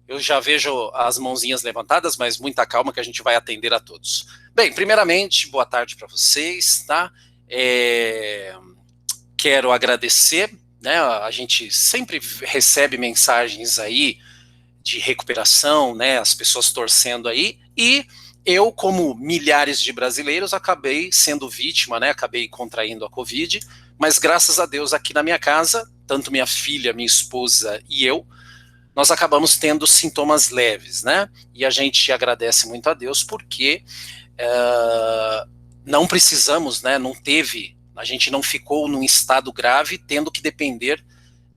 Eu já vejo as mãozinhas levantadas, mas muita calma que a gente vai atender a todos. Bem, primeiramente, boa tarde para vocês, tá? Quero agradecer, né? A gente sempre recebe mensagens aí de recuperação, né? As pessoas torcendo aí, e eu, como milhares de brasileiros, acabei sendo vítima, né? Acabei contraindo a Covid, mas graças a Deus aqui na minha casa, tanto minha filha, minha esposa e eu, nós acabamos tendo sintomas leves, né? E a gente agradece muito a Deus porque não precisamos, né? A gente não ficou num estado grave, tendo que depender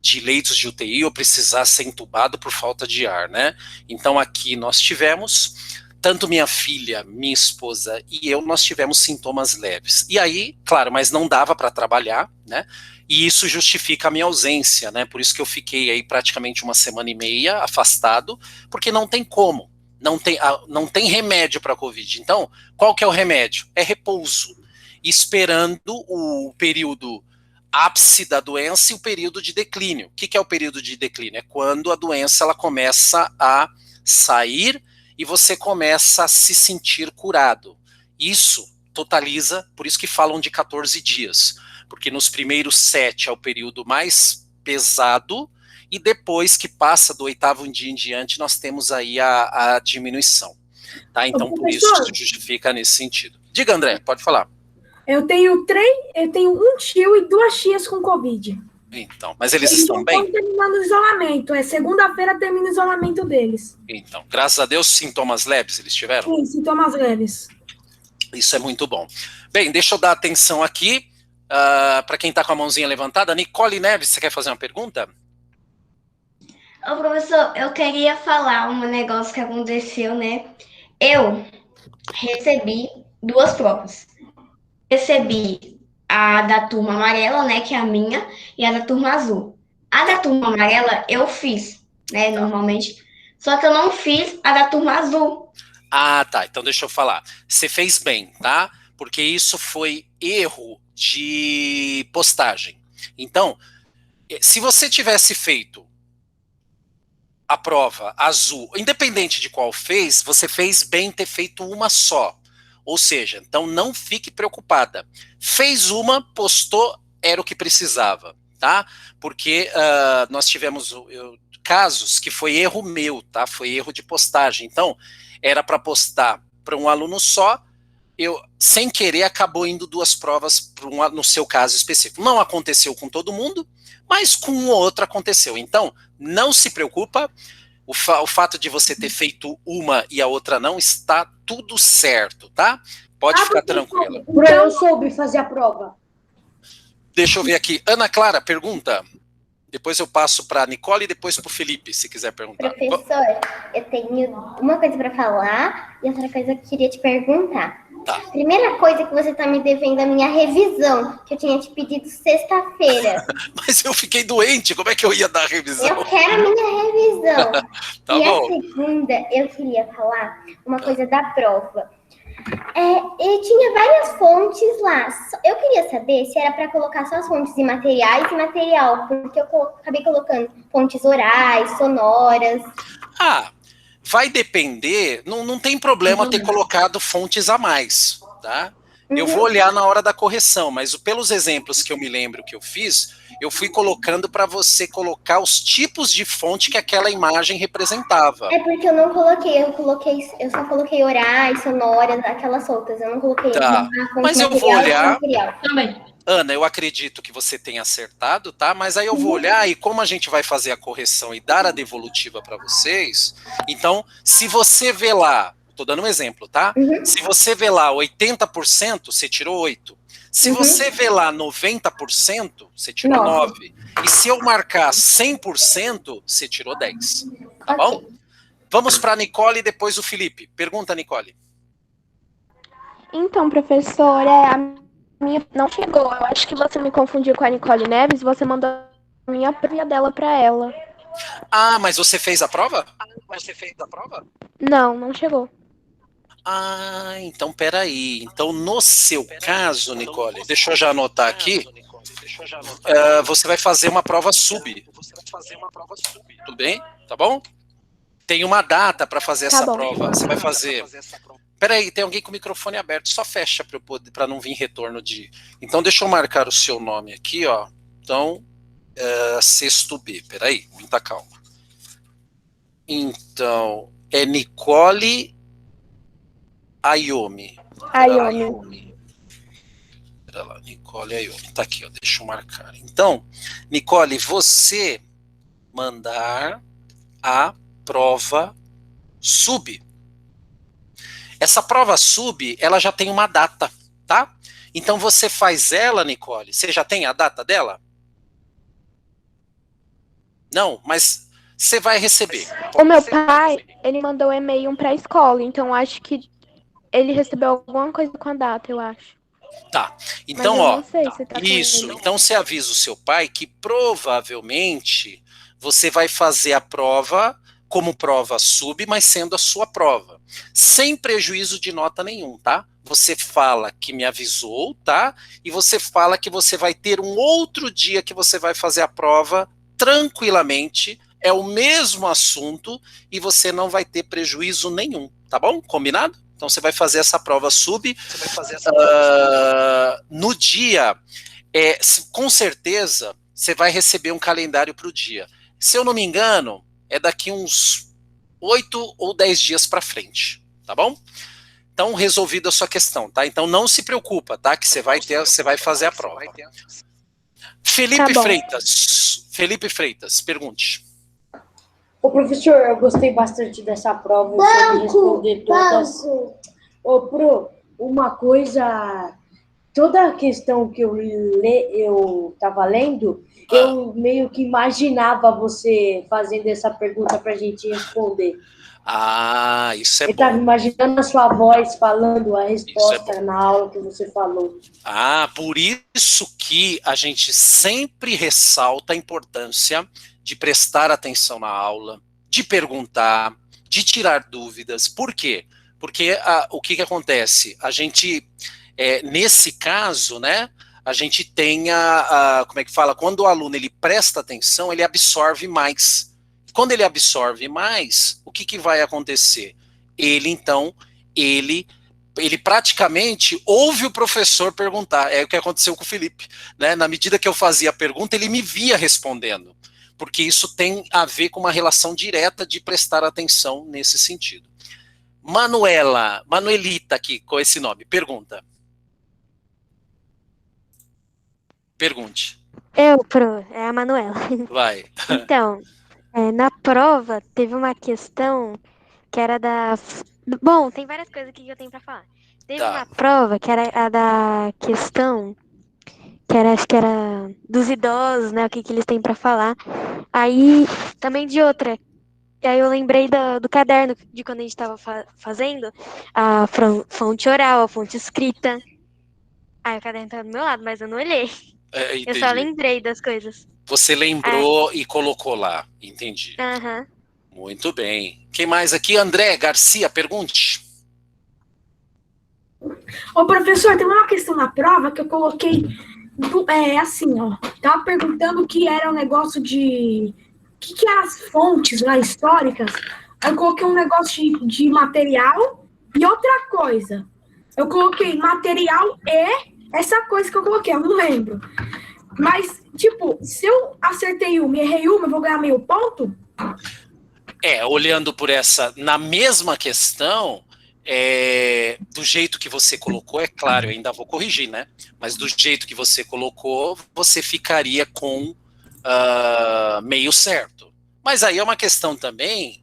de leitos de UTI ou precisar ser entubado por falta de ar, né? Então aqui nós tivemos, tanto minha filha, minha esposa e eu, nós tivemos sintomas leves. E aí, claro, mas não dava para trabalhar, né? E isso justifica a minha ausência, né? Por isso que eu fiquei aí praticamente 1,5 semana afastado, porque não tem como. Não tem remédio para a Covid. Então, qual que é o remédio? É repouso. Esperando o período ápice da doença e o período de declínio. O que é o período de declínio? É quando a doença ela começa a sair e você começa a se sentir curado. Isso totaliza, por isso que falam de 14 dias, porque nos primeiros 7 é o período mais pesado, e depois que passa do 8º dia em diante, nós temos aí a diminuição. Tá? Então, por isso se justifica nesse sentido. Diga, André, pode falar. Eu tenho um tio e 2 tias com Covid. Então, mas eles estão bem? Estão terminando o isolamento. Segunda-feira termina o isolamento deles. Então, graças a Deus, sintomas leves eles tiveram? Sim, sintomas leves. Isso é muito bom. Bem, deixa eu dar atenção aqui para quem está com a mãozinha levantada. Nicole Neves, você quer fazer uma pergunta? Ô, professor, eu queria falar um negócio que aconteceu, né? Eu recebi 2 provas. Recebi a da turma amarela, né, que é a minha, e a da turma azul. A da turma amarela eu fiz, né, normalmente, só que eu não fiz a da turma azul. Ah, tá, então deixa eu falar. Você fez bem, tá? Porque isso foi erro de postagem. Então, se você tivesse feito a prova azul, independente de qual fez, você fez bem ter feito uma só. Ou seja, então não fique preocupada. Fez uma, postou, era o que precisava, tá? Porque nós tivemos casos que foi erro meu, tá? Foi erro de postagem. Então, era para postar para um aluno só, eu, sem querer, acabou indo 2 provas no seu caso específico. Não aconteceu com todo mundo, mas com um ou outro aconteceu. Então, não se preocupa, o fato de você ter feito uma e a outra não, está tudo certo, tá? Pode ficar tranquila. Eu soube fazer a prova. Deixa eu ver aqui. Ana Clara, pergunta. Depois eu passo para a Nicole e depois para o Felipe, se quiser perguntar. Professor, eu tenho uma coisa para falar e outra coisa que eu queria te perguntar. Tá. Primeira coisa que você está me devendo a minha revisão, que eu tinha te pedido sexta-feira. Mas eu fiquei doente, como é que eu ia dar a revisão? Eu quero a minha revisão. Tá e bom. A segunda, eu queria falar uma coisa da prova. Ele tinha várias fontes lá. Eu queria saber se era para colocar só as fontes imateriais e material, porque eu acabei colocando fontes orais, sonoras. Vai depender, não tem problema ter colocado fontes a mais, tá? Eu vou olhar na hora da correção, mas pelos exemplos que eu me lembro que eu fiz, eu fui colocando para você colocar os tipos de fonte que aquela imagem representava. É porque eu não coloquei, eu só coloquei orais, sonoras, aquelas soltas, eu não coloquei tá. Mas eu vou olhar. Também. Ana, eu acredito que você tenha acertado, tá? Mas aí eu vou olhar e como a gente vai fazer a correção e dar a devolutiva para vocês, então, se você vê lá, tô dando um exemplo, tá? Se você vê lá 80%, você tirou 8. Se você vê lá 90%, você tirou 9. E se eu marcar 100%, você tirou 10. Tá bom? Vamos para a Nicole e depois o Felipe. Pergunta, Nicole. Então, professor, a minha não chegou. Eu acho que você me confundiu com a Nicole Neves. Você mandou a minha prova dela para ela. Ah, mas você fez a prova? Não chegou. Ah, então peraí. Então, no seu caso, Nicole, deixa eu já anotar aqui. Você vai fazer uma prova sub. Tudo bem? Tá bom? tem uma data para fazer Tá essa bom. prova. Você vai fazer. Peraí, tem alguém com o microfone aberto. Só fecha para não vir retorno de. Então, deixa eu marcar o seu nome aqui, ó. Então, sexto B. Peraí, muita calma. Então, é Nicole Ayomi. Ayomi. Pera lá, Nicole Ayomi. Tá aqui, ó. Deixa eu marcar. Então, Nicole, você mandar a prova sub. Essa prova sub, ela já tem uma data, tá? Então você faz ela, Nicole. Você já tem a data dela? Não, mas você vai receber. O meu pai, ele mandou um e-mail pra escola, então acho que ele recebeu alguma coisa com a data, eu acho. Tá. Mas Então, eu ó. não sei se tá com Isso. ele. Então você avisa o seu pai que provavelmente você vai fazer a prova como prova sub, mas sendo a sua prova. Sem prejuízo de nota nenhum, tá? Você fala que me avisou, tá? E você fala que você vai ter um outro dia que você vai fazer a prova tranquilamente, é o mesmo assunto e você não vai ter prejuízo nenhum, tá bom? Combinado? Então você vai fazer essa prova sub. No dia, com certeza, você vai receber um calendário para o dia. Se eu não me engano, é daqui uns 8 ou 10 dias para frente, tá bom? Então, resolvida a sua questão, tá? Então, não se preocupa, tá? Que você vai fazer a prova. Felipe Tá bom. Freitas, pergunte. Ô, professor, eu gostei bastante dessa prova, eu soube responder todas. Ô, Pro, uma coisa, toda a questão que eu tava lendo, eu meio que imaginava você fazendo essa pergunta pra gente responder. Ah, isso é Eu bom. tava imaginando a sua voz falando a Isso resposta é bom. na aula que você falou. Ah, por isso que a gente sempre ressalta a importância de prestar atenção na aula, de perguntar, de tirar dúvidas. Por quê? Porque o que acontece? A gente, nesse caso, né, a gente tem como é que fala? Quando o aluno ele presta atenção, ele absorve mais. Quando ele absorve mais, o que vai acontecer? Ele praticamente ouve o professor perguntar. É o que aconteceu com o Felipe, né? Na medida que eu fazia a pergunta, ele me via respondendo, porque isso tem a ver com uma relação direta de prestar atenção nesse sentido. Manuelita aqui, com esse nome, pergunta. Pergunte. É a Manuela. Vai. Então, na prova teve uma questão que era da. Bom, tem várias coisas aqui que eu tenho pra falar. Teve uma prova que era a da questão, acho que era dos idosos, né? O que eles têm pra falar. Aí, também de outra. E aí eu lembrei do caderno de quando a gente tava fazendo a fonte oral, a fonte escrita. Aí o caderno tava do meu lado, mas eu não olhei. Eu só lembrei das coisas. Você lembrou e colocou lá, entendi. Aham. Muito bem. Quem mais aqui? André Garcia, pergunte. Ô, professor, tem uma questão na prova que eu coloquei, assim, ó. Tava perguntando o que era o negócio de... O que eram as fontes lá históricas. Aí eu coloquei um negócio de material e outra coisa. Eu coloquei material e essa coisa que eu coloquei, eu não lembro. Mas, tipo, se eu acertei uma e errei uma, eu vou ganhar meio ponto? Olhando por na mesma questão, do jeito que você colocou, é claro, eu ainda vou corrigir, né? Mas do jeito que você colocou, você ficaria com meio certo. Mas aí é uma questão também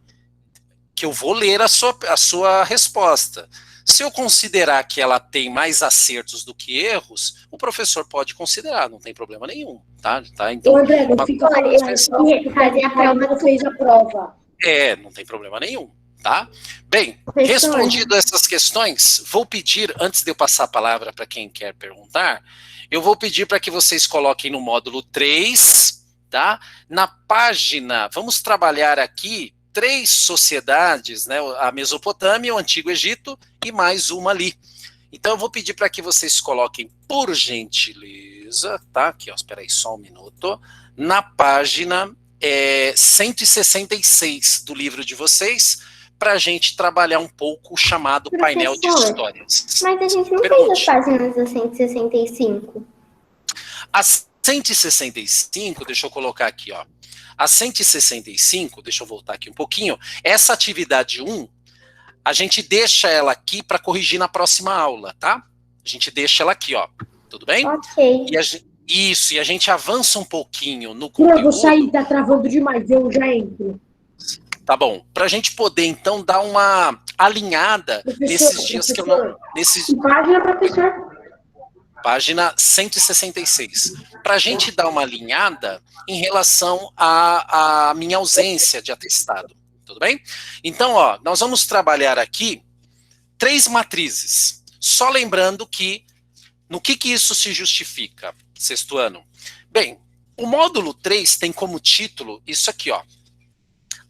que eu vou ler a sua resposta. Se eu considerar que ela tem mais acertos do que erros, o professor pode considerar, não tem problema nenhum, tá? Então, André, não fica falando fazer a prova. não fez a prova. não tem problema nenhum, tá? Bem, respondido essas questões, vou pedir, antes de eu passar a palavra para quem quer perguntar, eu vou pedir para que vocês coloquem no módulo 3, tá? Na página, vamos trabalhar aqui 3 sociedades, né? A Mesopotâmia, o Antigo Egito e mais uma ali. Então eu vou pedir para que vocês coloquem, por gentileza, tá? Aqui, ó, espera aí só um minuto. Na página 166 do livro de vocês, para a gente trabalhar um pouco o chamado painel de histórias. Mas a gente não fez as páginas da 165. A 165, deixa eu colocar aqui, ó. A 165, deixa eu voltar aqui um pouquinho, essa atividade 1, a gente deixa ela aqui para corrigir na próxima aula, tá? A gente deixa ela aqui, ó. Tudo bem? Ok. E a gente avança um pouquinho no conteúdo. conteúdo. Eu vou sair, tá travando demais, eu já entro. Tá bom. Para a gente poder, então, dar uma alinhada nesses dias que eu não... Página, professor. Página 166. Para a gente dar uma alinhada em relação à minha ausência de atestado. Tudo bem? Então, ó, nós vamos trabalhar aqui 3 matrizes. Só lembrando que, no que isso se justifica, sexto ano? Bem, o módulo 3 tem como título isso aqui, ó.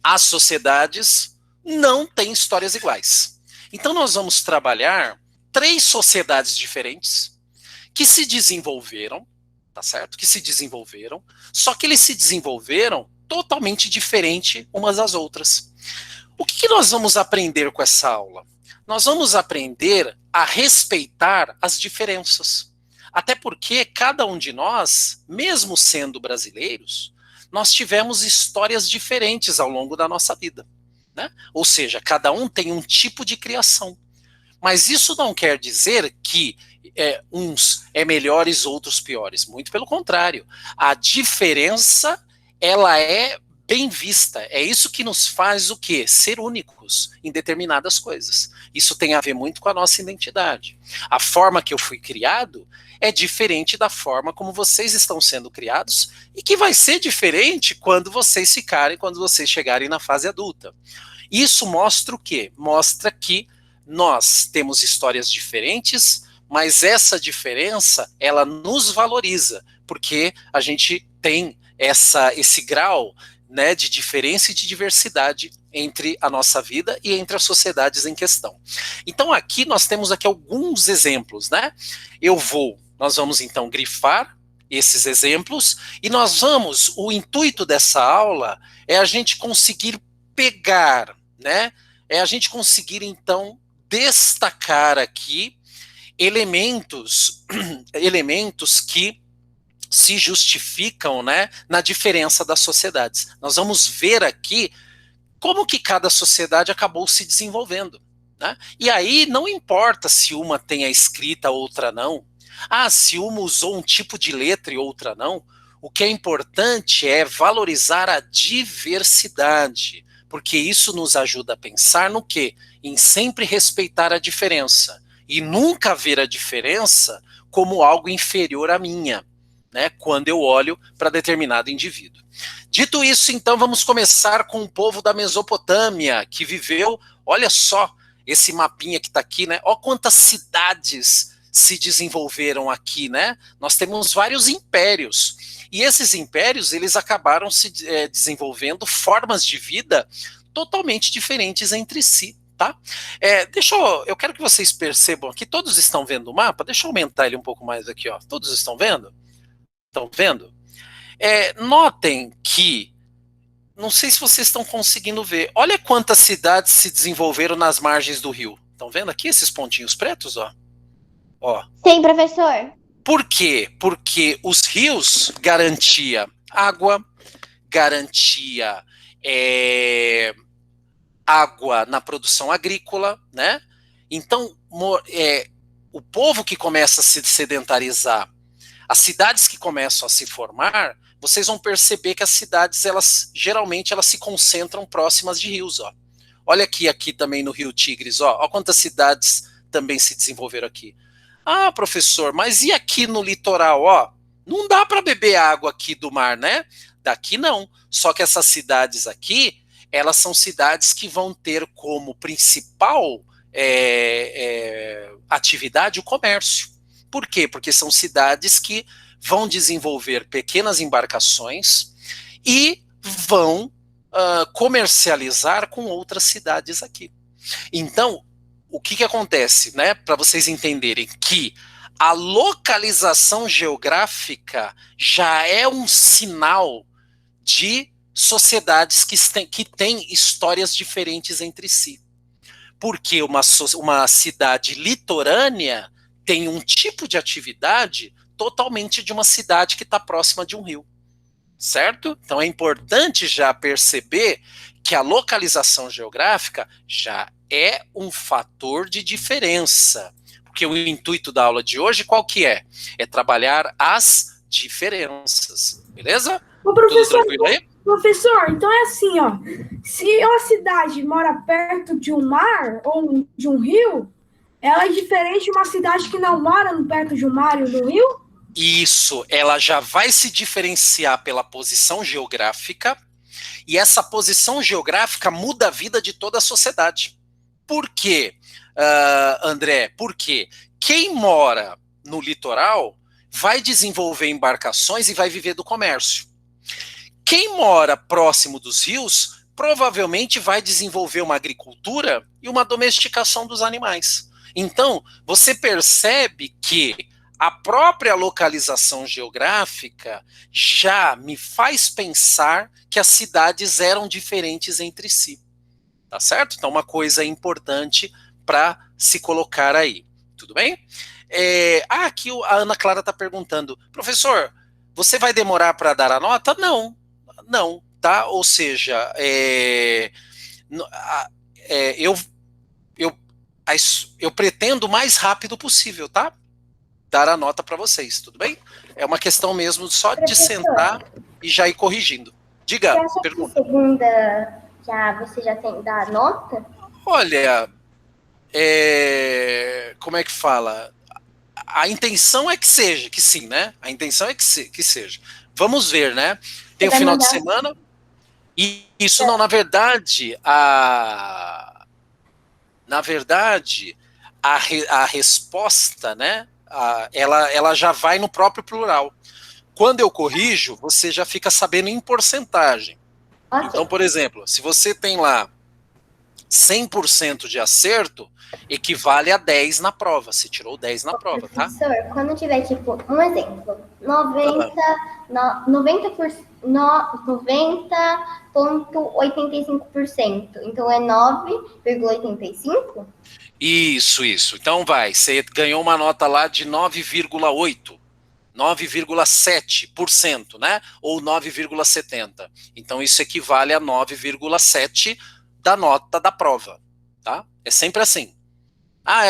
As sociedades não têm histórias iguais. Então, nós vamos trabalhar 3 sociedades diferentes que se desenvolveram, tá certo? Que se desenvolveram, só que eles se desenvolveram totalmente diferente umas das outras. O que nós vamos aprender com essa aula? Nós vamos aprender a respeitar as diferenças. Até porque cada um de nós, mesmo sendo brasileiros, nós tivemos histórias diferentes ao longo da nossa vida, né? Ou seja, cada um tem um tipo de criação. Mas isso não quer dizer que uns é melhores, outros piores. Muito pelo contrário. A diferença, ela é bem vista. É isso que nos faz o quê? Ser únicos em determinadas coisas. Isso tem a ver muito com a nossa identidade. A forma que eu fui criado é diferente da forma como vocês estão sendo criados e que vai ser diferente quando vocês chegarem na fase adulta. Isso mostra o quê? Mostra que nós temos histórias diferentes, mas essa diferença, ela nos valoriza, porque a gente tem esse grau, né, de diferença e de diversidade entre a nossa vida e entre as sociedades em questão. Então aqui nós temos aqui alguns exemplos, né? Nós vamos então grifar esses exemplos e o intuito dessa aula é a gente conseguir pegar, né? É a gente conseguir então destacar aqui elementos que se justificam, né, na diferença das sociedades. Nós vamos ver aqui como que cada sociedade acabou se desenvolvendo, né? E aí não importa se uma tem a escrita, outra não. Se uma usou um tipo de letra e outra não. O que é importante é valorizar a diversidade, porque isso nos ajuda a pensar no quê? Em sempre respeitar a diferença e nunca ver a diferença como algo inferior à minha, né, quando eu olho para determinado indivíduo. Dito isso, então, vamos começar com o povo da Mesopotâmia, que viveu, olha só, esse mapinha que está aqui, né? Olha quantas cidades se desenvolveram aqui, né? Nós temos vários impérios, e esses impérios, eles acabaram se desenvolvendo formas de vida totalmente diferentes entre si, tá? Eu quero que vocês percebam aqui, todos estão vendo o mapa? Deixa eu aumentar ele um pouco mais aqui, ó. Todos estão vendo? Estão vendo? Notem que, não sei se vocês estão conseguindo ver, olha quantas cidades se desenvolveram nas margens do rio. Estão vendo aqui esses pontinhos pretos, ó? Sim, professor. Por quê? Porque os rios garantia água, garantia água na produção agrícola, né? Então, o povo que começa a se sedentarizar, as cidades que começam a se formar, vocês vão perceber que as cidades, geralmente se concentram próximas de rios, ó. Olha aqui também no Rio Tigres, ó. Olha quantas cidades também se desenvolveram aqui. Professor, mas e aqui no litoral, ó? Não dá para beber água aqui do mar, né? Daqui não. Só que essas cidades aqui, elas são cidades que vão ter como principal atividade o comércio. Por quê? Porque são cidades que vão desenvolver pequenas embarcações e vão comercializar com outras cidades aqui. Então, o que acontece, né? Para vocês entenderem que a localização geográfica já é um sinal de sociedades que têm histórias diferentes entre si. Porque uma cidade litorânea tem um tipo de atividade totalmente de uma cidade que está próxima de um rio. Certo? Então é importante já perceber que a localização geográfica já é um fator de diferença. Porque o intuito da aula de hoje qual que é? É trabalhar as diferenças. Beleza? Ô, Tudo tranquilo aí? Professor, então é assim, ó. Se uma cidade mora perto de um mar ou de um rio, ela é diferente de uma cidade que não mora perto de um mar ou de um rio? Isso, ela já vai se diferenciar pela posição geográfica, e essa posição geográfica muda a vida de toda a sociedade. Por quê, André? Porque quem mora no litoral vai desenvolver embarcações e vai viver do comércio. Quem mora próximo dos rios provavelmente vai desenvolver uma agricultura e uma domesticação dos animais. Então, você percebe que a própria localização geográfica já me faz pensar que as cidades eram diferentes entre si. Tá certo? Então, uma coisa importante para se colocar aí. Tudo bem? Aqui a Ana Clara está perguntando, professor, você vai demorar para dar a nota? Não, tá? Ou seja, eu pretendo o mais rápido possível, tá? Dar a nota para vocês, tudo bem? É uma questão mesmo só de sentar e já ir corrigindo. Diga, você acha pergunta. Que segunda você já tem da nota? Olha, como é que fala? A intenção é que seja, que sim, né? A intenção é que seja. Vamos ver, né? Tem o final de semana. E isso não, na verdade, a resposta, né? Ela já vai no próprio plural. Quando eu corrijo, você já fica sabendo em porcentagem. Okay. Então, por exemplo, se você tem lá 100% de acerto, equivale a 10 na prova. Você tirou 10 na prova, tá? Professor, quando tiver, tipo, um exemplo, 90,85%, então é 9,85%? Isso. Então você ganhou uma nota lá de 9,8%. 9,7%, né? Ou 9,70%. Então isso equivale a 9,7% da nota da prova, tá? É sempre assim.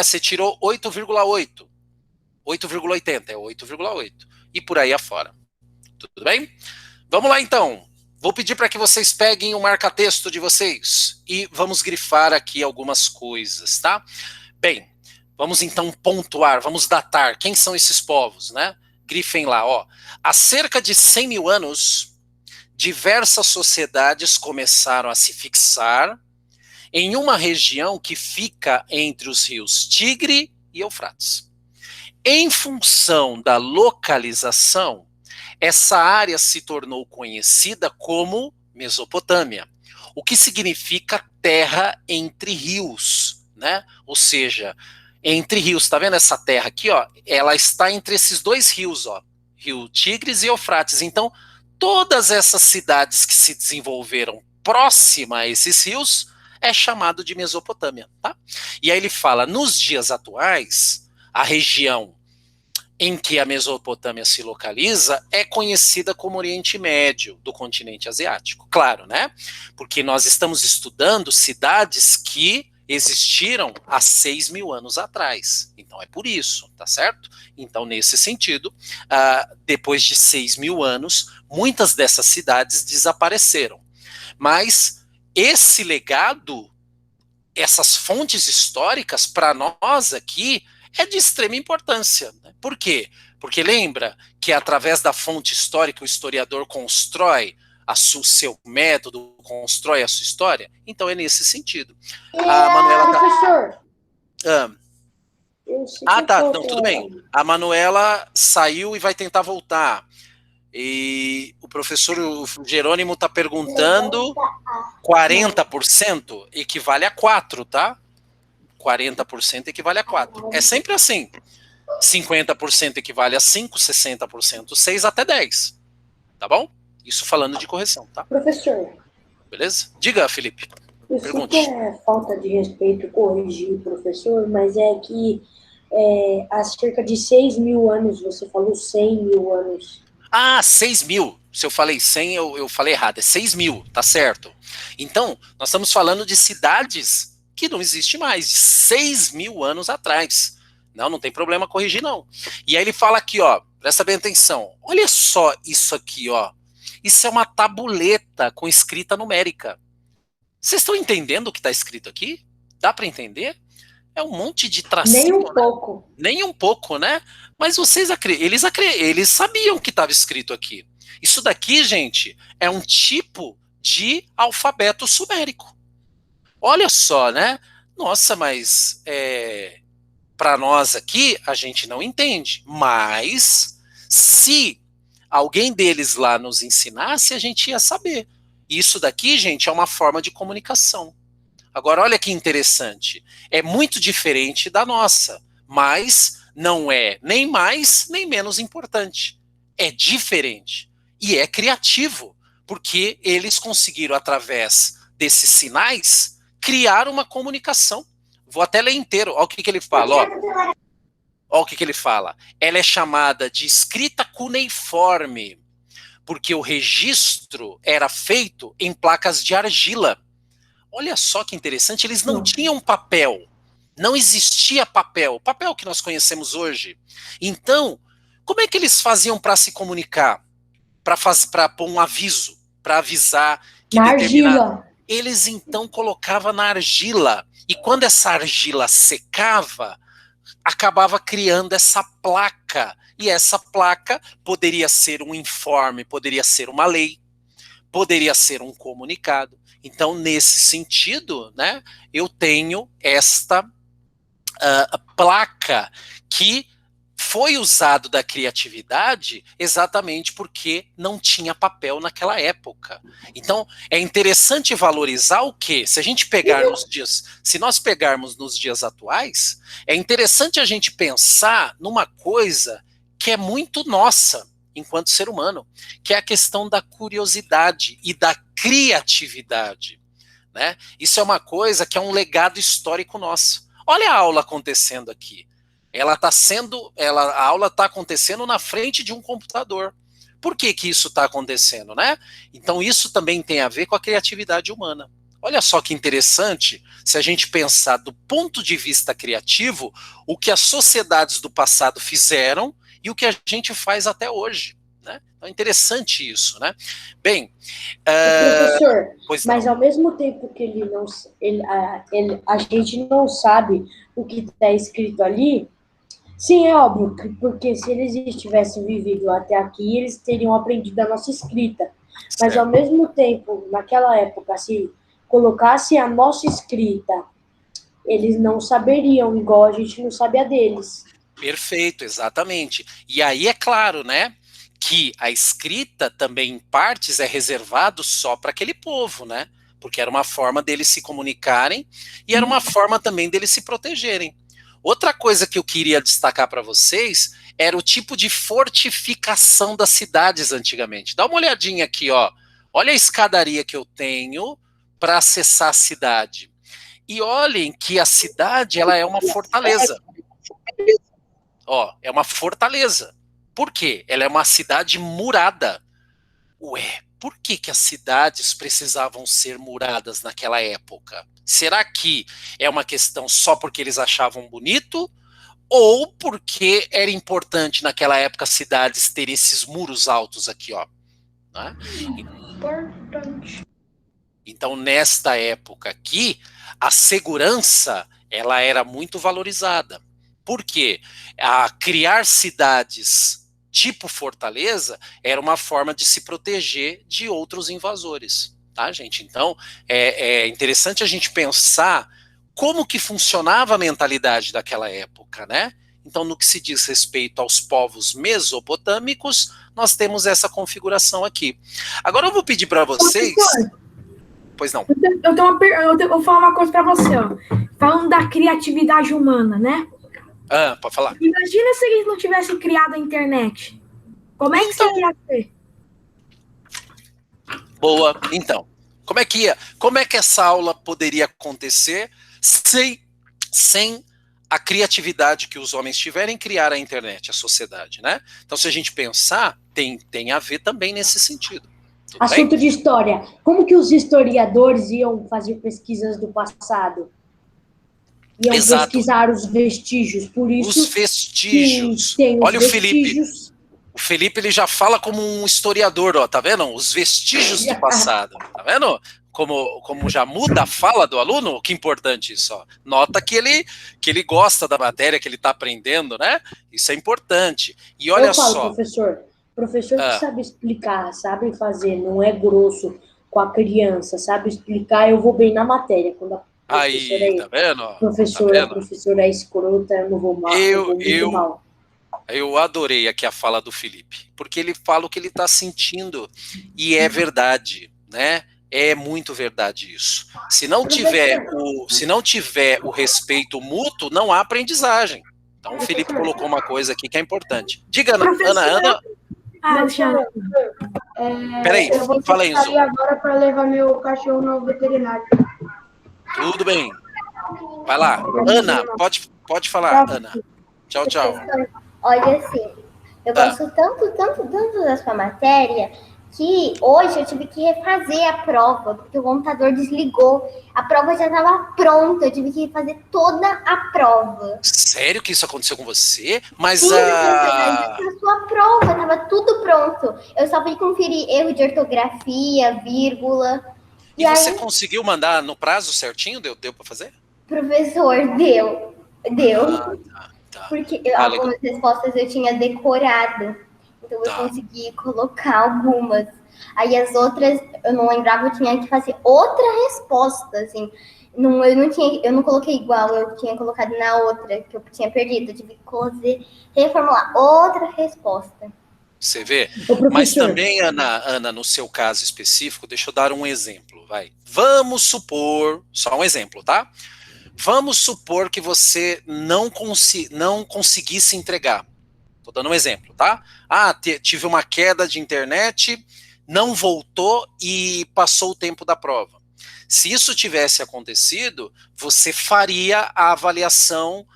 Você tirou 8,8%. 8,80%, é 8,8%. E por aí afora. Tudo bem? Vamos lá então. Vou pedir para que vocês peguem o marca-texto de vocês e vamos grifar aqui algumas coisas, tá? Bem, vamos então pontuar, vamos datar. Quem são esses povos, né? Grifem lá, ó. Há cerca de 100 mil anos, diversas sociedades começaram a se fixar em uma região que fica entre os rios Tigre e Eufrates. Em função da localização, essa área se tornou conhecida como Mesopotâmia, o que significa terra entre rios, né? Ou seja, entre rios, tá vendo essa terra aqui, ó? Ela está entre esses dois rios, ó, Rio Tigres e Eufrates. Então, todas essas cidades que se desenvolveram próxima a esses rios é chamado de Mesopotâmia, tá? E aí ele fala, nos dias atuais, a região em que a Mesopotâmia se localiza é conhecida como Oriente Médio do continente asiático. Claro, né? Porque nós estamos estudando cidades que existiram há 6 mil anos atrás. Então é por isso, tá certo? Então, nesse sentido, depois de 6 mil anos, muitas dessas cidades desapareceram. Mas esse legado, essas fontes históricas, para nós aqui, é de extrema importância. Por quê? Porque lembra que através da fonte histórica o historiador constrói seu método, constrói a sua história? Então é nesse sentido. A Manuela professor. Tá, não, tudo bem. A Manuela saiu e vai tentar voltar. E o professor Jerônimo está perguntando, 40% equivale a 4, tá? 40% equivale a 4. É sempre assim. 50% equivale a 5, 60%, 6 até 10. Tá bom? Isso falando de correção, tá? Professor, Beleza? Diga, Felipe. eu sei Pergunte. que é falta de respeito corrigir o professor, mas é que há cerca de 6.000 anos, você falou 100.000 anos. Ah, 6.000. Se eu falei 100, eu falei errado. É 6.000, tá certo. Então, nós estamos falando de cidades que não existem mais, de 6.000 anos atrás. Não tem problema corrigir, não. E aí ele fala aqui, ó, presta bem atenção. Olha só isso aqui, ó. Isso é uma tabuleta com escrita numérica. Vocês estão entendendo o que está escrito aqui? Dá para entender? É um monte de tracinho. Nem um pouco. Nem um pouco, né? Mas eles sabiam o que estava escrito aqui. Isso daqui, gente, é um tipo de alfabeto sumérico. Olha só, né? Nossa, mas para nós aqui, a gente não entende. Mas se alguém deles lá nos ensinasse, a gente ia saber. Isso daqui, gente, é uma forma de comunicação. Agora, olha que interessante. É muito diferente da nossa, mas não é nem mais nem menos importante. É diferente. E é criativo, porque eles conseguiram, através desses sinais, criar uma comunicação. Vou até ler inteiro. Olha o que ele fala. Olha o que ele fala. Ela é chamada de escrita cuneiforme, porque o registro era feito em placas de argila. Olha só que interessante, eles não tinham papel. Não existia papel. O papel que nós conhecemos hoje. Então, como é que eles faziam para se comunicar? Para pôr um aviso, para avisar que na argila. Eles então colocavam na argila. E quando essa argila secava, acabava criando essa placa. E essa placa poderia ser um informe, poderia ser uma lei, poderia ser um comunicado. Então, nesse sentido, né, eu tenho esta placa que foi usado da criatividade exatamente porque não tinha papel naquela época. Então, é interessante valorizar o quê? Se a gente pegar se nós pegarmos nos dias atuais, é interessante a gente pensar numa coisa que é muito nossa, enquanto ser humano, que é a questão da curiosidade e da criatividade, né? Isso é uma coisa que é um legado histórico nosso. Olha a aula acontecendo aqui. A aula está acontecendo na frente de um computador. Por que isso está acontecendo, né? Então isso também tem a ver com a criatividade humana. Olha só que interessante, se a gente pensar do ponto de vista criativo, o que as sociedades do passado fizeram e o que a gente faz até hoje, né? Então é interessante isso, né? Bem, professor, pois mas não. ao mesmo tempo que a gente não sabe o que está escrito ali, sim, é óbvio, porque se eles tivessem vivido até aqui, eles teriam aprendido a nossa escrita. Mas ao mesmo tempo, naquela época, se colocasse a nossa escrita, eles não saberiam, igual a gente não sabe a deles. Perfeito, exatamente. E aí é claro, né, que a escrita também, em partes, é reservado só para aquele povo, né? Porque era uma forma deles se comunicarem e era uma forma também deles se protegerem. Outra coisa que eu queria destacar para vocês era o tipo de fortificação das cidades antigamente. Dá uma olhadinha aqui, ó. Olha a escadaria que eu tenho para acessar a cidade. E olhem que a cidade, ela é uma fortaleza. Ó, é uma fortaleza. Por quê? Ela é uma cidade murada. Ué, por que as cidades precisavam ser muradas naquela época? Será que é uma questão só porque eles achavam bonito? Ou porque era importante naquela época as cidades terem esses muros altos aqui, ó? Né? Importante. Então, nesta época aqui, a segurança ela era muito valorizada. Por quê? Criar cidades tipo fortaleza era uma forma de se proteger de outros invasores, tá, gente? Então, é interessante a gente pensar como que funcionava a mentalidade daquela época, né? Então, no que se diz respeito aos povos mesopotâmicos, nós temos essa configuração aqui. Agora eu vou pedir para vocês... Pois não. Eu vou falar uma coisa para você, ó. Falando da criatividade humana, né? Pode falar. Imagina se eles não tivessem criado a internet. Como é que você ia ser? Boa. Então, como é que essa aula poderia acontecer sem a criatividade que os homens tiverem em criar a internet, a sociedade, né? Então, se a gente pensar, tem a ver também nesse sentido. Tudo Assunto bem? de história. Como que os historiadores iam fazer pesquisas do passado? Iam Exato. pesquisar os vestígios, por isso Os vestígios. que tem os Olha o Felipe. vestígios. O Felipe, ele já fala como um historiador, ó, tá vendo? Os vestígios do passado, tá vendo? Como já muda a fala do aluno, que importante isso, ó. Nota que ele gosta da matéria, que ele está aprendendo, né? Isso é importante. E olha Eu falo, só. professor que sabe explicar, sabe fazer, não é grosso com a criança, sabe explicar, eu vou bem na matéria. Quando a Aí, tá vendo? A professora é escrota, eu não vou mal. Eu adorei aqui a fala do Felipe, porque ele fala o que ele está sentindo, e é verdade, né? É muito verdade isso. Se não tiver o respeito mútuo, não há aprendizagem. Então o Felipe colocou uma coisa aqui que é importante. Diga, Ana. Peraí, fala aí, Enzo. Agora para levar meu cachorro no veterinário. Tudo bem. Vai lá. Ana, pode falar, Ana. Tchau, tchau. Olha, assim, eu gosto tanto da sua matéria que hoje eu tive que refazer a prova, porque o computador desligou. A prova já estava pronta, eu tive que refazer toda a prova. Sério que isso aconteceu com você? Mas Sim, a sua prova, estava tudo pronto. Eu só fui conferir erro de ortografia, vírgula. E você conseguiu mandar no prazo certinho? Deu para fazer? Professor, deu. Tá. Porque algumas respostas eu tinha decorado. Então eu consegui colocar algumas. Aí as outras, eu não lembrava, eu tinha que fazer outra resposta, assim. Eu não coloquei igual, eu tinha colocado na outra, que eu tinha perdido. Eu tive que reformular outra resposta. Você vê? Mas também, Ana, no seu caso específico, deixa eu dar um exemplo, vai. Vamos supor, só um exemplo, tá? Vamos supor que você não conseguisse entregar. Estou dando um exemplo, tá? Tive uma queda de internet, não voltou e passou o tempo da prova. Se isso tivesse acontecido, você faria a avaliação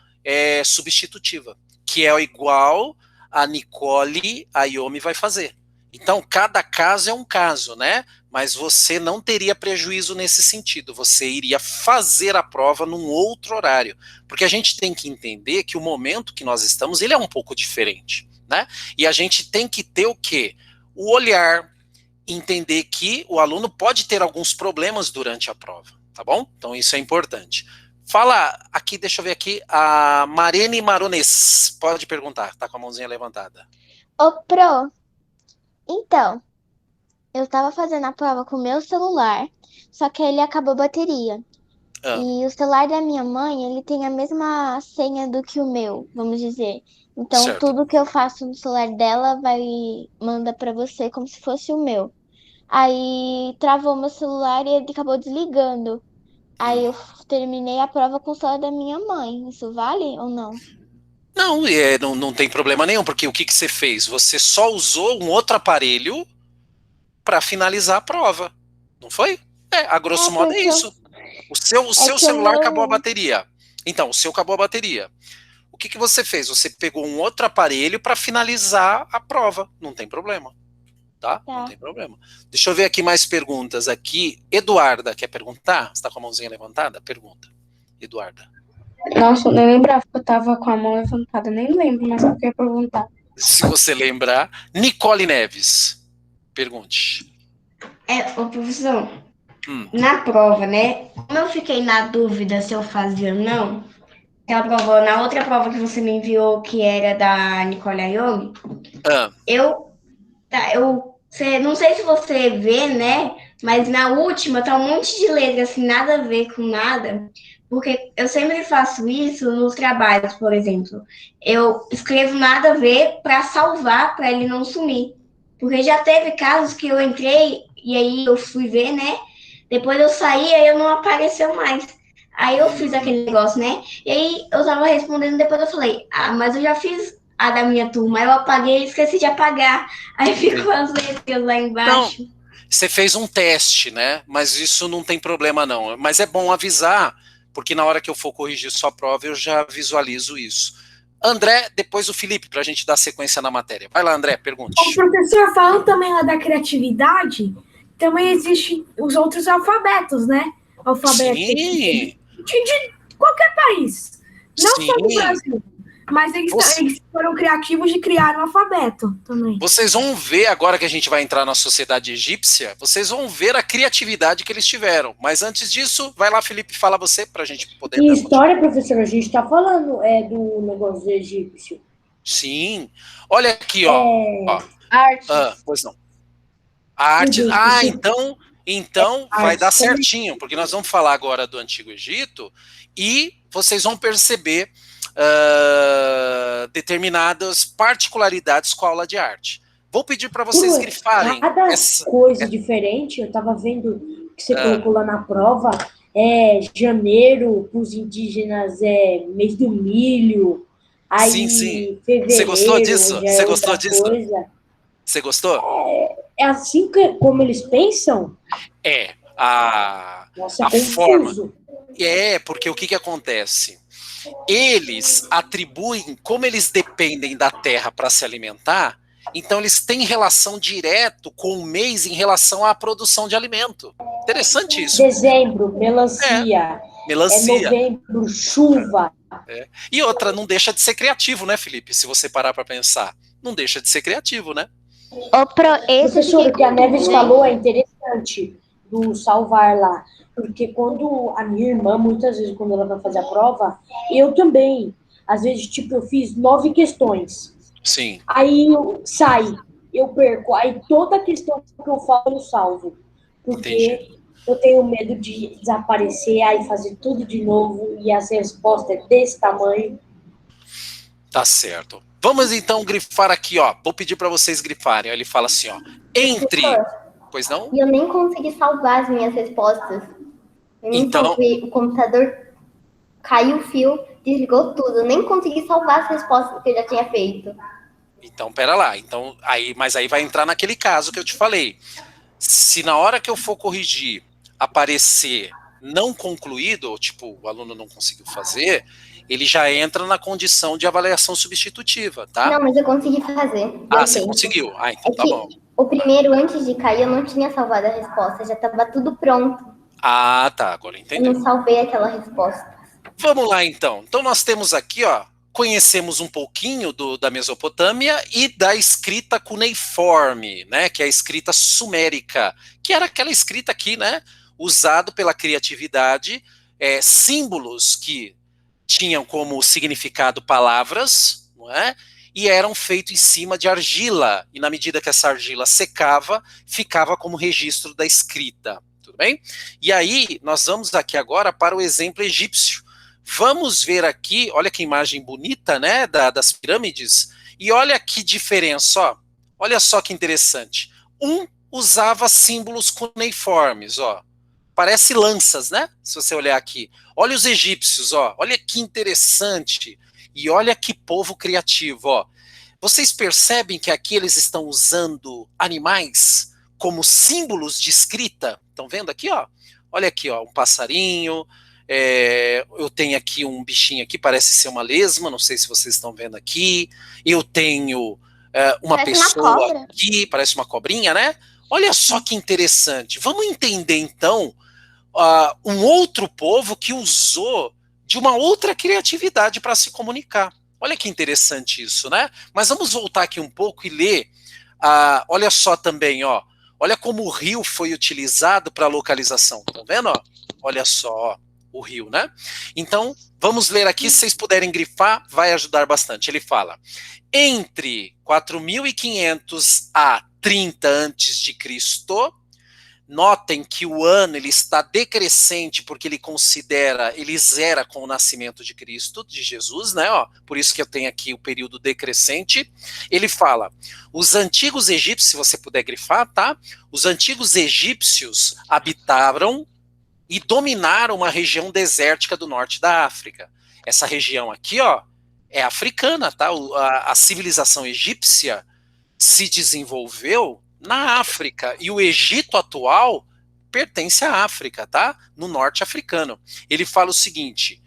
substitutiva, que é igual a Nicole, a Yomi vai fazer. Então, cada caso é um caso, né? Mas você não teria prejuízo nesse sentido. Você iria fazer a prova num outro horário. Porque a gente tem que entender que o momento que nós estamos, ele é um pouco diferente, né? E a gente tem que ter o quê? O olhar, entender que o aluno pode ter alguns problemas durante a prova, tá bom? Então, isso é importante. Fala aqui, deixa eu ver aqui, a Marene Marones. Pode perguntar, tá com a mãozinha levantada. Ô, Pro, então, eu tava fazendo a prova com o meu celular, só que ele acabou a bateria. E o celular da minha mãe, ele tem a mesma senha do que o meu, vamos dizer. Então, tudo que eu faço no celular dela manda pra você como se fosse o meu. Aí, travou meu celular e ele acabou desligando. Aí, eu terminei a prova com o celular da minha mãe. Isso vale ou não? Não tem problema nenhum, porque o que você fez? Você só usou um outro aparelho para finalizar a prova, não foi? A grosso modo é isso. O seu celular acabou a bateria. Então, o seu acabou a bateria. O que você fez? Você pegou um outro aparelho para finalizar a prova. Não tem problema. Tá? Não tem problema. Deixa eu ver aqui mais perguntas aqui. Eduarda, quer perguntar? Você está com a mãozinha levantada? Pergunta. Eduarda. Nossa, eu nem lembrava que eu tava com a mão levantada. Nem lembro, mas eu queria perguntar. Se você lembrar. Nicole Neves. Pergunte. Ô professor, na prova, né? Como eu fiquei na dúvida se eu fazia ou não, na outra prova que você me enviou, que era da Nicole Ayomi, não sei se você vê, né? Mas na última tá um monte de letra, assim, nada a ver com nada. Porque eu sempre faço isso nos trabalhos, por exemplo. Eu escrevo nada a ver para salvar, para ele não sumir. Porque já teve casos que eu entrei e aí eu fui ver, né? Depois eu saí e aí não apareceu mais. Aí eu fiz aquele negócio, né? E aí eu tava respondendo, depois eu falei, mas eu já fiz a da minha turma. Aí eu apaguei e esqueci de apagar. Aí ficou as letras lá embaixo. Você fez um teste, né? Mas isso não tem problema não. Mas é bom avisar, porque na hora que eu for corrigir sua prova, eu já visualizo isso. André, depois o Felipe, para a gente dar sequência na matéria. Vai lá, André, pergunte. O professor, falando também lá da criatividade, também existem os outros alfabetos, né? Alfabeto Sim. de qualquer país. Não Sim. só do Brasil. Mas eles foram criativos de criar um alfabeto também. Vocês vão ver, agora que a gente vai entrar na sociedade egípcia, vocês vão ver a criatividade que eles tiveram. Mas antes disso, vai lá, Felipe, fala você, para a gente poder... E história, professor, a gente está falando do negócio egípcio. Sim. Olha aqui, ó. Arte. Pois não. A arte... então vai dar certinho, porque nós vamos falar agora do Antigo Egito e vocês vão perceber determinadas particularidades com a aula de arte. Vou pedir para vocês grifarem. Cada coisa diferente, eu estava vendo que você colocou lá na prova, janeiro, para os indígenas mês do milho, aí sim. fevereiro... Você gostou disso? Você gostou disso? Você gostou? É assim como eles pensam? Nossa, a forma. Porque o que acontece? Eles atribuem, como eles dependem da terra para se alimentar, então eles têm relação direto com o mês em relação à produção de alimento. Interessante isso. Dezembro, melancia. Melancia. Novembro, chuva. E outra, não deixa de ser criativo, né, Felipe? Se você parar para pensar. Não deixa de ser criativo, né? Professor, o que a Neves falou é interessante, do salvar lá. Porque quando a minha irmã, muitas vezes, quando ela vai fazer a prova, eu também. Às vezes, eu fiz 9 questões. Sim. Aí eu perco. Aí toda questão que eu falo, eu salvo. Porque eu tenho medo de desaparecer, aí fazer tudo de novo, e as respostas é desse tamanho. Tá certo. Vamos então grifar aqui, ó. Vou pedir para vocês grifarem. Ele fala assim, ó. Entre... Pois não? E eu nem consegui salvar as minhas respostas. Eu nem salvei. O computador caiu o fio, desligou tudo. Eu nem consegui salvar as respostas que eu já tinha feito. Então, pera lá. Mas aí vai entrar naquele caso que eu te falei. Se na hora que eu for corrigir aparecer não concluído, tipo, o aluno não conseguiu fazer, ele já entra na condição de avaliação substitutiva, tá? Não, mas eu consegui fazer. Você conseguiu? Então tá bom. O primeiro, antes de cair, eu não tinha salvado a resposta, já estava tudo pronto. Tá, agora entendi. Eu não salvei aquela resposta. Vamos lá, então. Então nós temos aqui, ó, conhecemos um pouquinho da Mesopotâmia e da escrita cuneiforme, né, que é a escrita sumérica, que era aquela escrita aqui, né, usado pela criatividade, símbolos que tinham como significado palavras, não é? E eram feitos em cima de argila, e na medida que essa argila secava, ficava como registro da escrita, tudo bem? E aí, nós vamos aqui agora para o exemplo egípcio. Vamos ver aqui, olha que imagem bonita, né, das pirâmides, e olha que diferença, ó. Olha só que interessante. Um usava símbolos cuneiformes, ó. Parece lanças, né? Se você olhar aqui. Olha os egípcios, ó. Olha que interessante. E olha que povo criativo, ó. Vocês percebem que aqui eles estão usando animais como símbolos de escrita? Estão vendo aqui, ó? Olha aqui, ó, um passarinho. Eu tenho aqui um bichinho aqui, parece ser uma lesma, não sei se vocês estão vendo aqui. Eu tenho uma pessoa aqui, parece uma cobrinha, né? Olha só que interessante. Vamos entender, então, um outro povo que usou de uma outra criatividade para se comunicar. Olha que interessante isso, né? Mas vamos voltar aqui um pouco e ler. Olha só também, ó. Olha como o rio foi utilizado para localização. Estão vendo? Ó? Olha só, ó, o rio, né? Então, vamos ler aqui. Se vocês puderem grifar, vai ajudar bastante. Ele fala, entre 4.500 a 30 a.C., notem que o ano ele está decrescente porque ele zera com o nascimento de Cristo, de Jesus, né? Ó, por isso que eu tenho aqui o período decrescente. Ele fala, os antigos egípcios, se você puder grifar, tá? Os antigos egípcios habitaram e dominaram uma região desértica do norte da África. Essa região aqui, ó, é africana, tá? A civilização egípcia se desenvolveu na África. E o Egito atual pertence à África, tá? No norte africano. Ele fala o seguinte: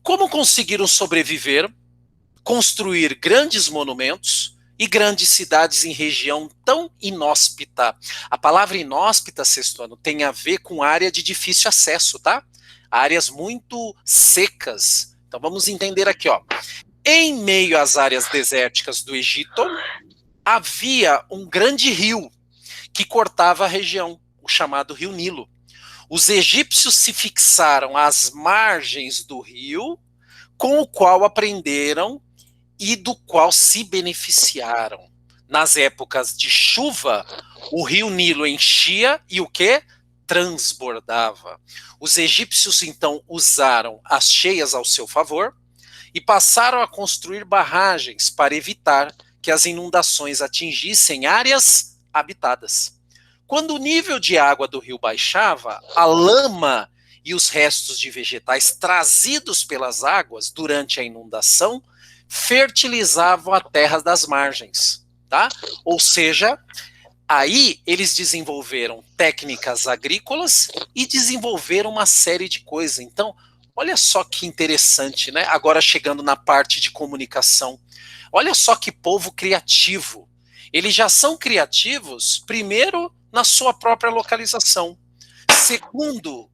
como conseguiram sobreviver, construir grandes monumentos e grandes cidades em região tão inóspita? A palavra inóspita, sexto ano, tem a ver com área de difícil acesso, tá? Áreas muito secas. Então vamos entender aqui, ó. Em meio às áreas desérticas do Egito, havia um grande rio que cortava a região, o chamado Rio Nilo. Os egípcios se fixaram às margens do rio, com o qual aprenderam e do qual se beneficiaram. Nas épocas de chuva, o rio Nilo enchia e o quê? Transbordava. Os egípcios, então, usaram as cheias ao seu favor e passaram a construir barragens para evitar que as inundações atingissem áreas habitadas. Quando o nível de água do rio baixava, a lama e os restos de vegetais trazidos pelas águas durante a inundação fertilizavam a terra das margens, tá? Ou seja, aí eles desenvolveram técnicas agrícolas e desenvolveram uma série de coisas. Então, olha só que interessante, né? Agora chegando na parte de comunicação. Olha só que povo criativo. Eles já são criativos, primeiro, na sua própria localização. Segundo,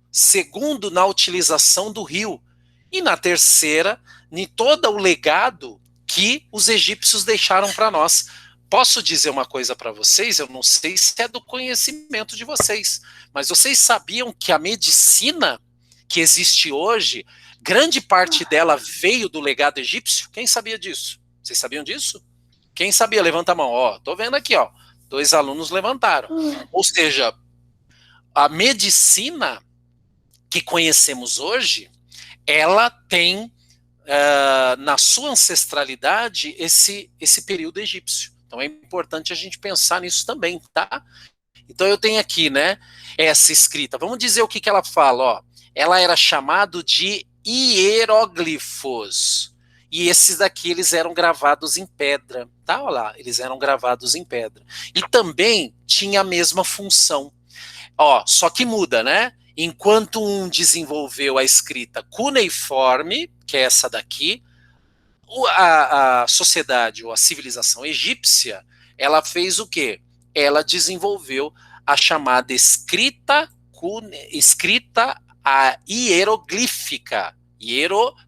na utilização do rio. E na terceira, em todo o legado que os egípcios deixaram para nós. Posso dizer uma coisa para vocês? Eu não sei se é do conhecimento de vocês, mas vocês sabiam que a medicina que existe hoje, grande parte dela veio do legado egípcio? Quem sabia disso? Vocês sabiam disso? Quem sabia? Levanta a mão. Ó, tô vendo aqui, ó. 2 alunos levantaram. Ou seja, a medicina que conhecemos hoje, ela tem na sua ancestralidade esse período egípcio. Então é importante a gente pensar nisso também, tá? Então eu tenho aqui, né, essa escrita. Vamos dizer o que ela fala, ó. Ela era chamado de hieróglifos. E esses daqui, eles eram gravados em pedra, tá? Olha lá, eles eram gravados em pedra. E também tinha a mesma função. Ó, só que muda, né? Enquanto um desenvolveu a escrita cuneiforme, que é essa daqui, a sociedade ou a civilização egípcia, ela fez o quê? Ela desenvolveu a chamada escrita hieroglífica.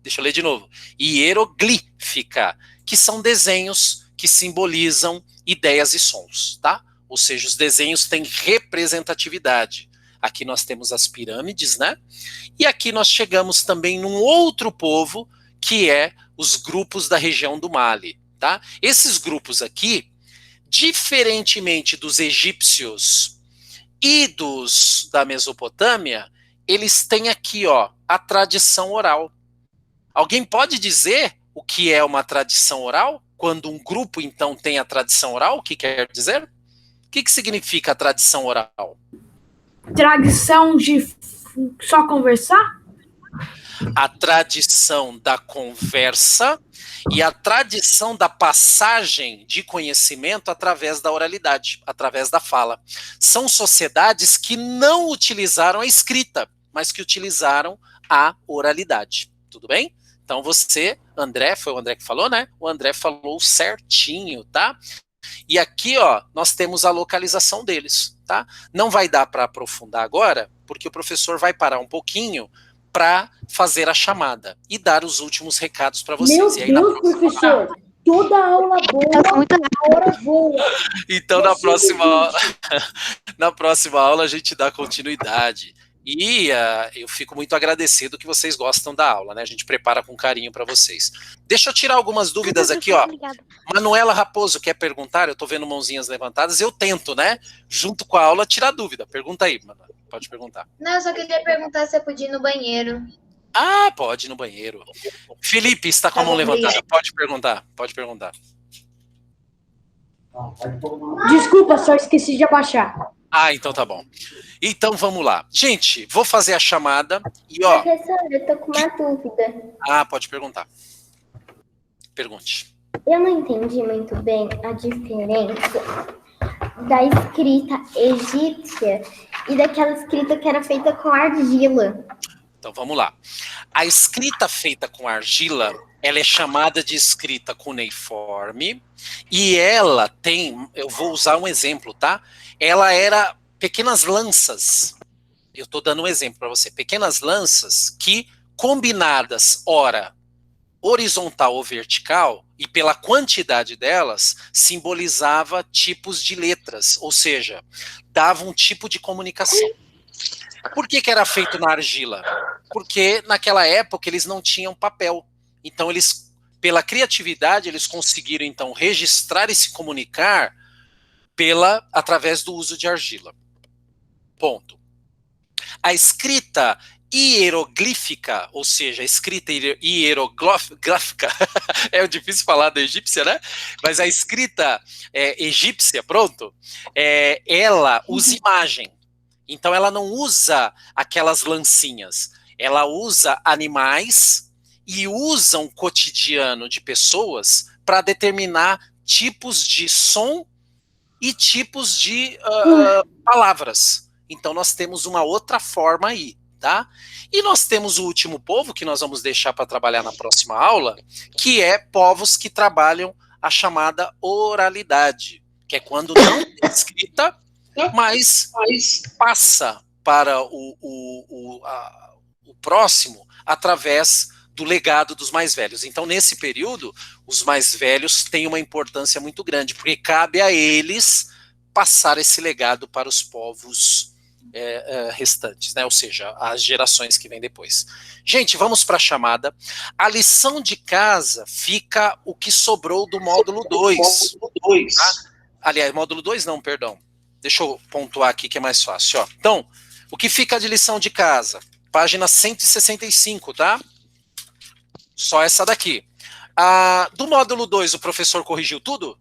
Deixa eu ler de novo. Hieroglífica, que são desenhos que simbolizam ideias e sons, tá? Ou seja, os desenhos têm representatividade. Aqui nós temos as pirâmides, né? E aqui nós chegamos também num outro povo, que é os grupos da região do Mali, tá? Esses grupos aqui, diferentemente dos egípcios e dos da Mesopotâmia, eles têm aqui, ó, a tradição oral. Alguém pode dizer o que é uma tradição oral? Quando um grupo, então, tem a tradição oral, o que quer dizer? O que significa a tradição oral? Tradição de só conversar? A tradição da conversa e a tradição da passagem de conhecimento através da oralidade, através da fala. São sociedades que não utilizaram a escrita, mas que utilizaram a oralidade. Tudo bem? Então você, André, foi o André que falou, né? O André falou certinho, tá? E aqui, ó, nós temos a localização deles, tá? Não vai dar para aprofundar agora, porque o professor vai parar um pouquinho para fazer a chamada e dar os últimos recados para vocês. Meu e aí, Deus, professor, toda aula boa, a hora voa. Então, na próxima aula, a gente dá continuidade. E eu fico muito agradecido que vocês gostam da aula, né? A gente prepara com carinho para vocês. Deixa eu tirar algumas dúvidas aqui, ó. Manuela Raposo quer perguntar? Eu tô vendo mãozinhas levantadas. Eu tento, né? Junto com a aula, tirar dúvida. Pergunta aí, Manuela. Pode perguntar. Não, eu só queria perguntar se eu podia ir no banheiro. Ah, pode ir no banheiro. Felipe, está com a mão levantada. Pode perguntar, pode perguntar. Desculpa, só esqueci de abaixar. Ah, então tá bom. Então vamos lá. Gente, vou fazer a chamada e ó... Professor, eu tô com uma dúvida. Ah, pode perguntar. Pergunte. Eu não entendi muito bem a diferença da escrita egípcia e daquela escrita que era feita com argila. Então vamos lá. A escrita feita com argila, ela é chamada de escrita cuneiforme e ela tem, eu vou usar um exemplo, tá? Ela era pequenas lanças. Eu estou dando um exemplo para você. Pequenas lanças que, combinadas, ora, horizontal ou vertical, e pela quantidade delas, simbolizava tipos de letras, ou seja, dava um tipo de comunicação. Por que era feito na argila? Porque naquela época eles não tinham papel. Então eles, pela criatividade, eles conseguiram então registrar e se comunicar através do uso de argila. Ponto. A escrita hieroglífica, ou seja, a escrita hieroglífica, é difícil falar da egípcia, né? Mas a escrita egípcia, pronto, ela usa imagem. Então ela não usa aquelas lancinhas, ela usa animais e usa um cotidiano de pessoas para determinar tipos de som e tipos de palavras. Então nós temos uma outra forma aí, tá? E nós temos o último povo, que nós vamos deixar para trabalhar na próxima aula, que é povos que trabalham a chamada oralidade, que é quando não é escrita, mas passa para o próximo através do legado dos mais velhos. Então, nesse período, os mais velhos têm uma importância muito grande, porque cabe a eles passar esse legado para os povos restantes, né? Ou seja, as gerações que vêm depois. Gente, vamos para a chamada. A lição de casa fica o que sobrou do módulo 2. Tá? Aliás, módulo 2 não, perdão. Deixa eu pontuar aqui que é mais fácil. Ó. Então, o que fica de lição de casa? Página 165, tá? Só essa daqui. Do módulo 2, o professor corrigiu tudo?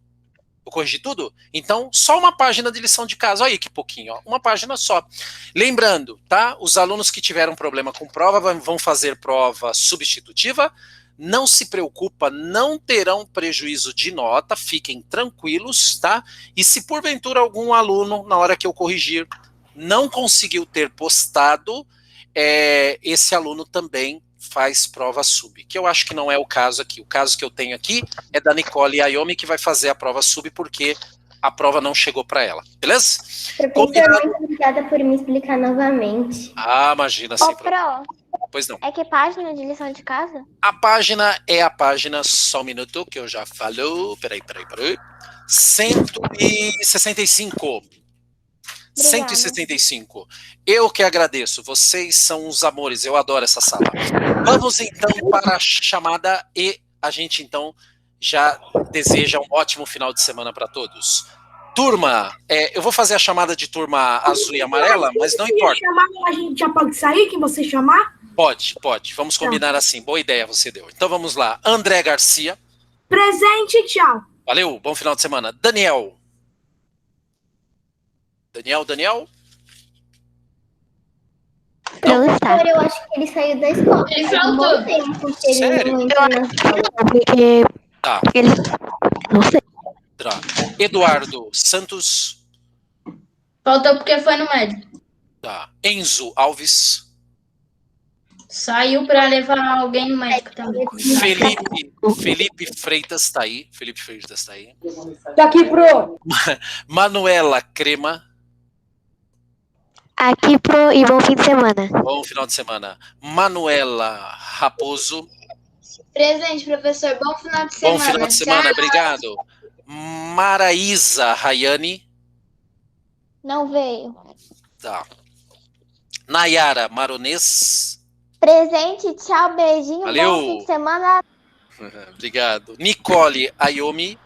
Eu corrigi tudo? Então, só uma página de lição de casa. Olha aí que pouquinho, ó. Uma página só. Lembrando, tá? Os alunos que tiveram problema com prova vão fazer prova substitutiva. Não se preocupa, não terão prejuízo de nota, fiquem tranquilos, tá? E se porventura algum aluno, na hora que eu corrigir, não conseguiu ter postado, esse aluno também faz prova sub, que eu acho que não é o caso aqui. O caso que eu tenho aqui é da Nicole Ayomi, que vai fazer a prova sub, porque a prova não chegou para ela, beleza? Professor, muito obrigada por me explicar novamente. Imagina, sem problema. Pois não. É que página de lição de casa? A página é a página, só um minuto, que eu já falou, peraí. 165. 165. Eu que agradeço, vocês são os amores, eu adoro essa sala. Vamos então para a chamada e a gente então já deseja um ótimo final de semana para todos. Turma, eu vou fazer a chamada de turma azul e amarela, mas não importa. A gente já pode sair, que você chamar? Pode. Vamos combinar assim. Boa ideia você deu. Então vamos lá. André Garcia. Presente, tchau. Valeu, bom final de semana. Daniel. Daniel? Professor, eu acho que ele saiu da escola. Ele faltou. Sério? Porque Tá. ele... Não sei. Tá. Eduardo Santos. Faltou porque foi no médico. Tá. Enzo Alves. Saiu para levar alguém no médico também. Felipe Freitas tá aí. Tá aqui, pro. Manuela Crema. Aqui e bom fim de semana. Bom final de semana. Manuela Raposo. Presente, professor. Bom final de semana. Bom final de semana, Tchau. obrigado. Maraísa Rayane. Não veio. Tá. Nayara Maronês. Presente, tchau, beijinho. Valeu. Bom fim de semana. Obrigado. Nicole Ayomi.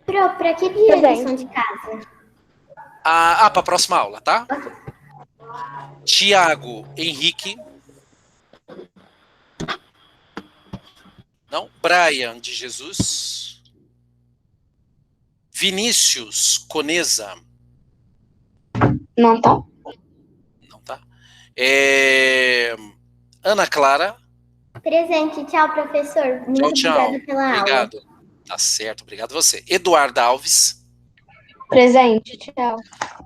Pra que dia é lição de casa? Para a próxima aula, tá? Tiago Henrique. Não. Brian de Jesus. Vinícius Coneza. Não tá. Não tá. Ana Clara. Presente, tchau, professor. Muito Tchau. obrigada pela aula. Obrigado. Tá certo, obrigado você. Eduardo Alves. Presente, tchau.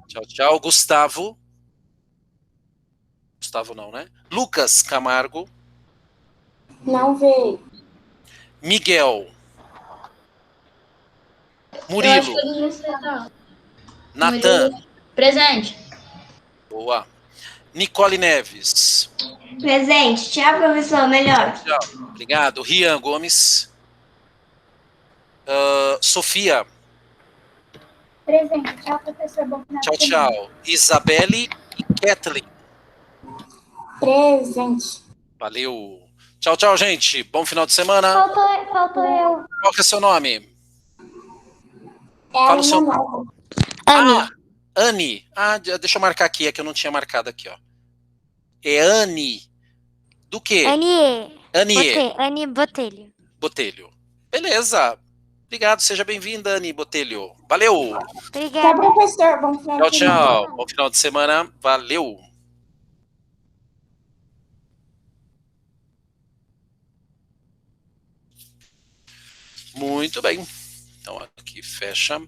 Tchau, tchau. Gustavo. Gustavo não, né? Lucas Camargo. Não veio. Miguel. Eu Murilo. acho que eu devia acertar. Natan. Presente. Boa. Nicole Neves. Presente. Tchau, professor. Melhor. Tchau. Obrigado. Rian Gomes. Sofia. Presente. Tchau, professor. Bom final Tchau, de semana. tchau. Isabelle e Kathleen. Presente. Valeu. Tchau, tchau, gente. Bom final de semana. Faltou eu. Qual que é o seu nome? É Fala o seu nome. nova. Ah, Anne. Ah, deixa eu marcar aqui, é que eu não tinha marcado aqui, ó. É Anne. Do quê? Annie Botelho. Botelho. Beleza. Obrigado, seja bem-vinda, Anne Botelho. Valeu. Obrigada. Tchau, professor. Bom final Tchau, de semana. tchau. Bom final de semana. Valeu. Muito bem. Então aqui fecha.